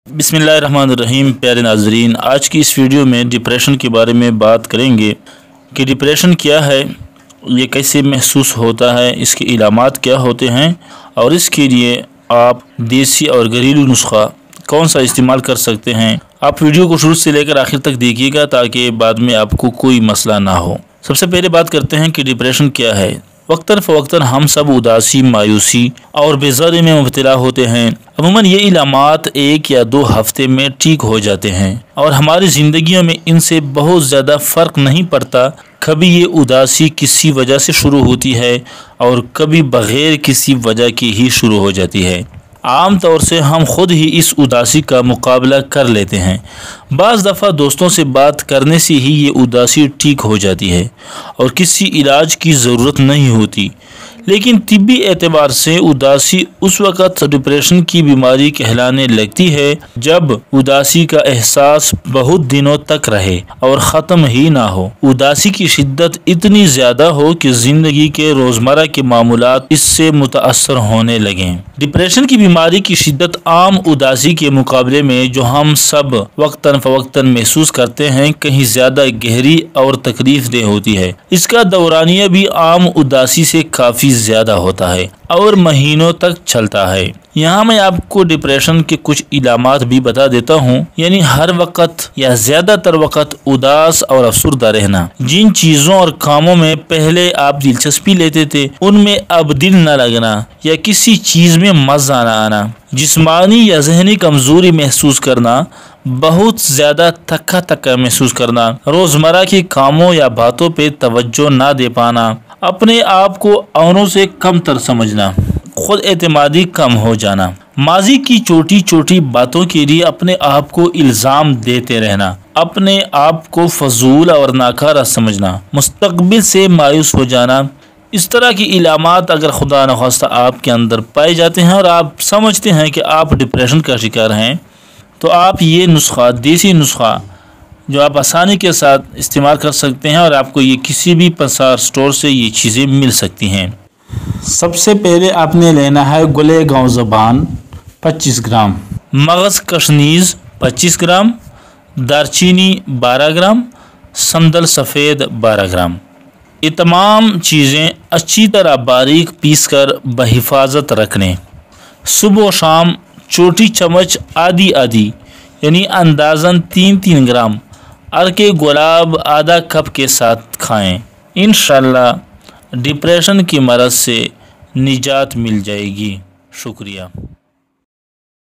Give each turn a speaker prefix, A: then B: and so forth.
A: बिस्मिल्लाहिर्रहमानिर्रहीम। प्यारे नाज़रीन, आज की इस वीडियो में डिप्रेशन के बारे में बात करेंगे कि डिप्रेशन क्या है, ये कैसे महसूस होता है, इसके इलामात क्या होते हैं और इसके लिए आप देसी और घरेलू नुस्खा कौन सा इस्तेमाल कर सकते हैं। आप वीडियो को शुरू से लेकर आखिर तक देखिएगा ताकि बाद में आपको कोई मसला ना हो। सबसे पहले बात करते हैं कि डिप्रेशन क्या है। वक्तन फ़वक्तन हम सब उदासी, मायूसी और बेज़ारी में मुब्तला होते हैं। अमूमन ये इलामात 1 या 2 हफ्ते में ठीक हो जाते हैं और हमारी ज़िंदगियों में इनसे बहुत ज़्यादा फ़र्क नहीं पड़ता। कभी ये उदासी किसी वजह से शुरू होती है और कभी बग़ैर किसी वजह की ही शुरू हो जाती है। आम तौर से हम खुद ही इस उदासी का मुकाबला कर लेते हैं। बाज़ दफ़ा दोस्तों से बात करने से ही ये उदासी ठीक हो जाती है और किसी इलाज की ज़रूरत नहीं होती। लेकिन तिब्बी एतबार से उदासी उस वक़्त डिप्रेशन की बीमारी कहलाने लगती है जब उदासी का एहसास बहुत दिनों तक रहे और ख़त्म ही ना हो। उदासी की शिद्दत इतनी ज़्यादा हो कि ज़िंदगी के रोज़मर्रा के मामूलात इससे मुतासर होने लगें। डिप्रेशन की बीमारी की शिद्दत आम उदासी के मुकाबले में जो हम सब वक्तन फ़वक्तन महसूस करते हैं कहीं ज़्यादा गहरी और तकलीफ देह होती है। इसका दौरानिया भी आम उदासी से काफ़ी ज़्यादा होता है और महीनों तक चलता है। यहाँ मैं आपको डिप्रेशन के कुछ इलामात भी बता देता हूँ, यानी हर वक्त या ज़्यादातर वक्त उदास और अफसुर्दा रहना। जिन चीज़ों और कामों में पहले आप दिलचस्पी लेते थे उनमें अब दिल न लगना या किसी चीज़ में मज़ा न आना, जिस्मानी या जहनी कमज़ोरी महसूस करना, बहुत ज़्यादा थका महसूस करना, रोज़मर्रा के कामों या बातों पे तवज्जो ना दे पाना, अपने आप को औरों से कमतर समझना, खुद एतमादी कम हो जाना, माजी की छोटी छोटी बातों के लिए अपने आप को इल्ज़ाम देते रहना, अपने आप को फजूल और नाकारा समझना, मुस्तकबिल से मायूस हो जाना। इस तरह की इलामात अगर खुदा न खास्ता आपके अंदर पाए जाते हैं और आप समझते हैं कि आप डिप्रेशन का शिकार हैं, तो आप ये नुस्खा, देसी नुस्खा जो आप आसानी के साथ इस्तेमाल कर सकते हैं और आपको ये किसी भी पसार स्टोर से ये चीज़ें मिल सकती हैं। सबसे पहले आपने लेना है गुले गाँव ज़बान 25 ग्राम, मगज़ कशनीज़ 25 ग्राम, दारचीनी 12 ग्राम, संदल सफ़ेद 12 ग्राम। ये तमाम चीज़ें अच्छी तरह बारीक पीस कर बहिफाजत रख लें। सुबह शाम छोटी चम्मच आधी आधी यानी अंदाज़न 3-3 ग्राम अर्के गुलाब आधा कप के साथ खाएं। इंशाअल्लाह डिप्रेशन की मरज़ से निजात मिल जाएगी। शुक्रिया।